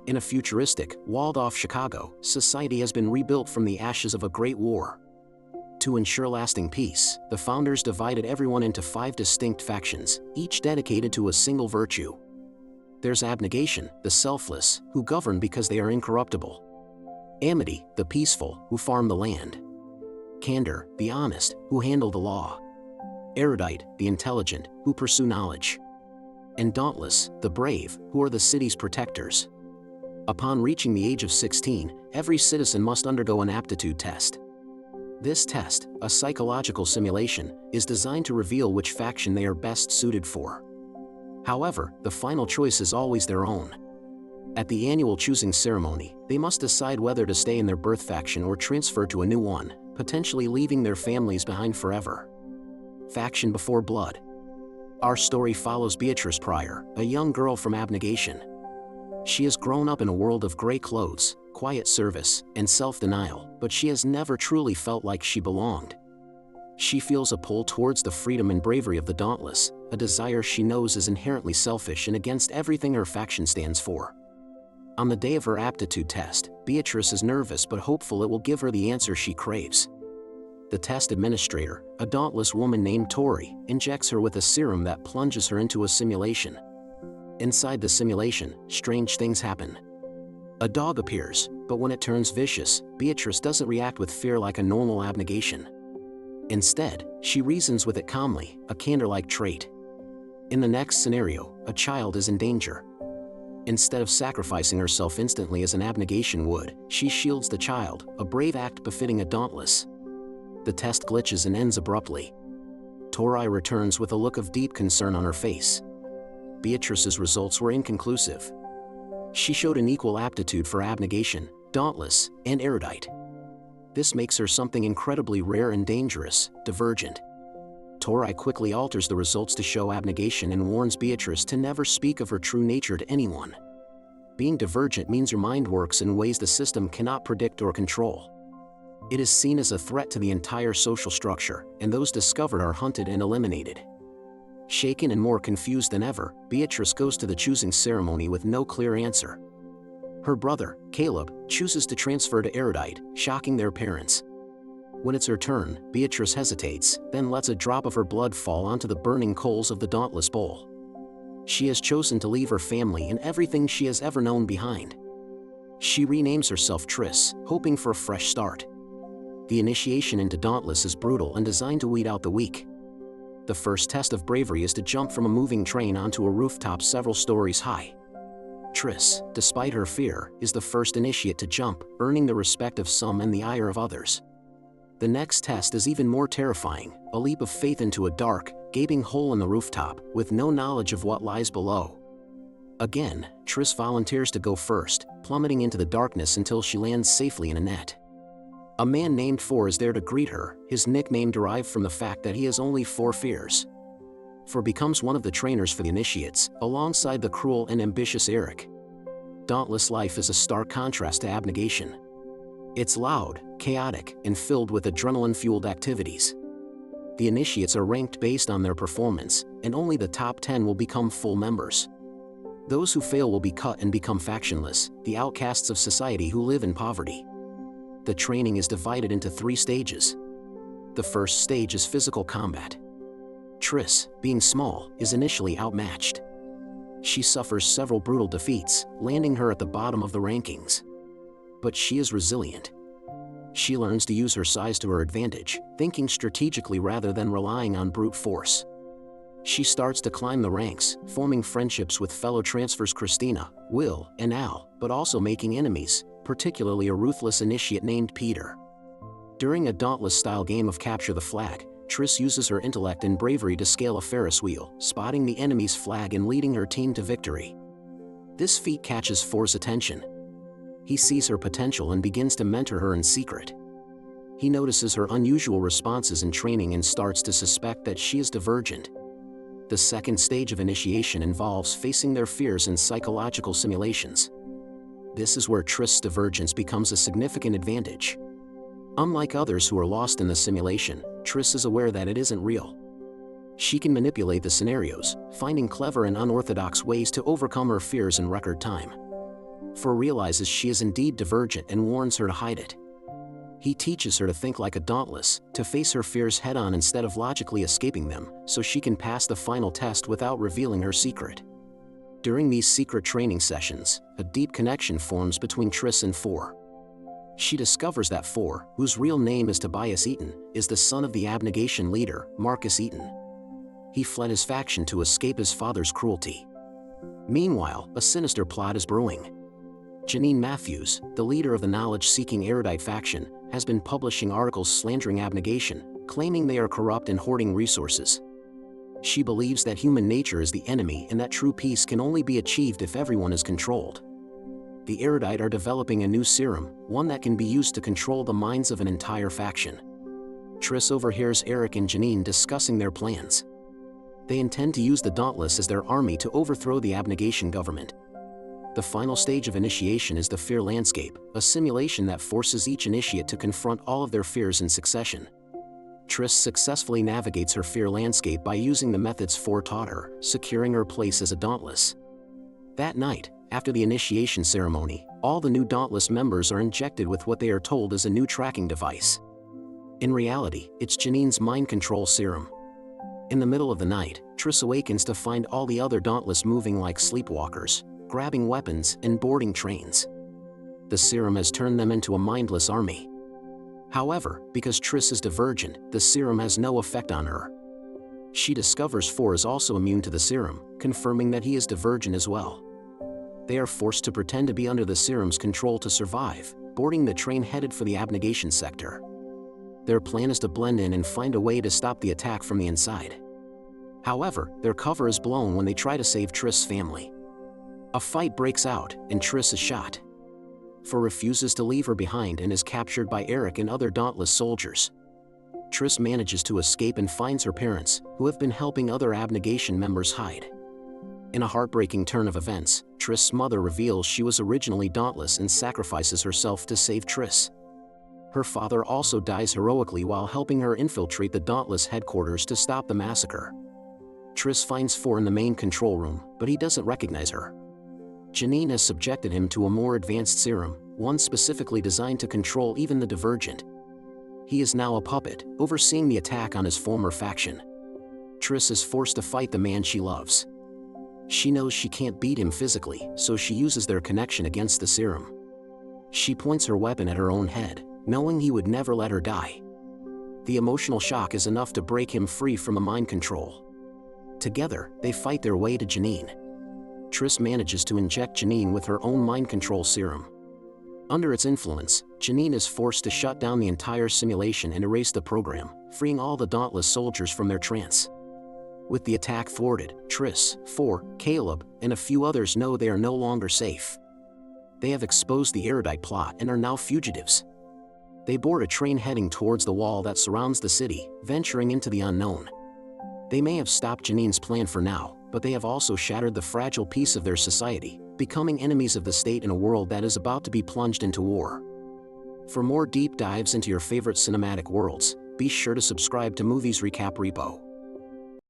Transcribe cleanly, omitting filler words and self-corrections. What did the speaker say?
In a futuristic, walled-off Chicago, society has been rebuilt from the ashes of a great war. To ensure lasting peace, the founders divided everyone into 5 distinct factions, each dedicated to a single virtue. There's abnegation, the selfless, who govern because they are incorruptible. Amity, the peaceful, who farm the land. Candor, the honest, who handle the law. Erudite, the intelligent, who pursue knowledge. And dauntless, the brave, who are the city's protectors. Upon reaching the age of 16, every citizen must undergo an aptitude test. This test, a psychological simulation, is designed to reveal which faction they are best suited for. However, the final choice is always their own. At the annual choosing ceremony, they must decide whether to stay in their birth faction or transfer to a new one, potentially leaving their families behind forever. Faction before blood. Our story follows Beatrice Pryor, a young girl from abnegation. She has grown up in a world of gray clothes, quiet service, and self-denial, but she has never truly felt like she belonged. She feels a pull towards the freedom and bravery of the dauntless, a desire she knows is inherently selfish and against everything her faction stands for. On the day of her aptitude test, Beatrice is nervous but hopeful it will give her the answer she craves. The test administrator, a dauntless woman named Tori, injects her with a serum that plunges her into a simulation. Inside the simulation, strange things happen. A dog appears, but when it turns vicious, Beatrice doesn't react with fear like a normal abnegation. Instead, she reasons with it calmly, a candor-like trait. In the next scenario, a child is in danger. Instead of sacrificing herself instantly as an abnegation would, she shields the child, a brave act befitting a dauntless. The test glitches and ends abruptly. Tori returns with a look of deep concern on her face. Beatrice's results were inconclusive. She showed an equal aptitude for abnegation, dauntless, and erudite. This makes her something incredibly rare and dangerous, divergent. Tori quickly alters the results to show abnegation and warns Beatrice to never speak of her true nature to anyone. Being divergent means your mind works in ways the system cannot predict or control. It is seen as a threat to the entire social structure, and those discovered are hunted and eliminated. Shaken and more confused than ever, Beatrice goes to the choosing ceremony with no clear answer. Her brother, Caleb, chooses to transfer to erudite, shocking their parents. When it's her turn, Beatrice hesitates, then lets a drop of her blood fall onto the burning coals of the dauntless bowl. She has chosen to leave her family and everything she has ever known behind. She renames herself Triss, hoping for a fresh start. The initiation into Dauntless is brutal and designed to weed out the weak. The first test of bravery is to jump from a moving train onto a rooftop several stories high. Triss, despite her fear, is the first initiate to jump, earning the respect of some and the ire of others. The next test is even more terrifying, a leap of faith into a dark, gaping hole in the rooftop, with no knowledge of what lies below. Again, Triss volunteers to go first, plummeting into the darkness until she lands safely in a net. A man named Four is there to greet her, his nickname derived from the fact that he has only 4 fears. Four becomes one of the trainers for the initiates, alongside the cruel and ambitious Eric. Dauntless life is a stark contrast to abnegation. It's loud, chaotic, and filled with adrenaline-fueled activities. The initiates are ranked based on their performance, and only the top 10 will become full members. Those who fail will be cut and become factionless, the outcasts of society who live in poverty. The training is divided into 3 stages. The first stage is physical combat. Triss, being small, is initially outmatched. She suffers several brutal defeats, landing her at the bottom of the rankings. But she is resilient. She learns to use her size to her advantage, thinking strategically rather than relying on brute force. She starts to climb the ranks, forming friendships with fellow transfers Christina, Will, and Al, but also making enemies, particularly a ruthless initiate named Peter. During a Dauntless-style game of Capture the Flag, Triss uses her intellect and bravery to scale a Ferris wheel, spotting the enemy's flag and leading her team to victory. This feat catches Four's attention. He sees her potential and begins to mentor her in secret. He notices her unusual responses in training and starts to suspect that she is divergent. The second stage of initiation involves facing their fears in psychological simulations. This is where Triss's divergence becomes a significant advantage. Unlike others who are lost in the simulation, Triss is aware that it isn't real. She can manipulate the scenarios, finding clever and unorthodox ways to overcome her fears in record time. 4 realizes she is indeed divergent and warns her to hide it. He teaches her to think like a dauntless, to face her fears head-on instead of logically escaping them, so she can pass the final test without revealing her secret. During these secret training sessions, a deep connection forms between Triss and 4. She discovers that 4, whose real name is Tobias Eaton, is the son of the abnegation leader, Marcus Eaton. He fled his faction to escape his father's cruelty. Meanwhile, a sinister plot is brewing. Janine Matthews, the leader of the knowledge-seeking erudite faction, has been publishing articles slandering abnegation, claiming they are corrupt and hoarding resources. She believes that human nature is the enemy and that true peace can only be achieved if everyone is controlled. The erudite are developing a new serum, one that can be used to control the minds of an entire faction. Triss overhears Eric and Janine discussing their plans. They intend to use the Dauntless as their army to overthrow the abnegation government. The final stage of initiation is the Fear Landscape, a simulation that forces each initiate to confront all of their fears in succession. Triss successfully navigates her fear landscape by using the methods 4 taught her, securing her place as a Dauntless. That night, after the initiation ceremony, all the new Dauntless members are injected with what they are told is a new tracking device. In reality, it's Janine's mind control serum. In the middle of the night, Triss awakens to find all the other Dauntless moving like sleepwalkers, grabbing weapons and boarding trains. The serum has turned them into a mindless army. However, because Triss is divergent, the serum has no effect on her. She discovers 4 is also immune to the serum, confirming that he is divergent as well. They are forced to pretend to be under the serum's control to survive, boarding the train headed for the abnegation sector. Their plan is to blend in and find a way to stop the attack from the inside. However, their cover is blown when they try to save Triss's family. A fight breaks out, and Triss is shot. 4 refuses to leave her behind and is captured by Eric and other Dauntless soldiers. Triss manages to escape and finds her parents, who have been helping other abnegation members hide. In a heartbreaking turn of events, Triss's mother reveals she was originally Dauntless and sacrifices herself to save Triss. Her father also dies heroically while helping her infiltrate the Dauntless headquarters to stop the massacre. Triss finds 4 in the main control room, but he doesn't recognize her. Janine has subjected him to a more advanced serum, one specifically designed to control even the Divergent. He is now a puppet, overseeing the attack on his former faction. Triss is forced to fight the man she loves. She knows she can't beat him physically, so she uses their connection against the serum. She points her weapon at her own head, knowing he would never let her die. The emotional shock is enough to break him free from a mind control. Together, they fight their way to Janine. Triss manages to inject Janine with her own mind control serum. Under its influence, Janine is forced to shut down the entire simulation and erase the program, freeing all the Dauntless soldiers from their trance. With the attack thwarted, Triss, 4, Caleb, and a few others know they are no longer safe. They have exposed the erudite plot and are now fugitives. They board a train heading towards the wall that surrounds the city, venturing into the unknown. They may have stopped Janine's plan for now, but they have also shattered the fragile peace of their society, becoming enemies of the state in a world that is about to be plunged into war. For more deep dives into your favorite cinematic worlds, be sure to subscribe to Movies Recap Repo.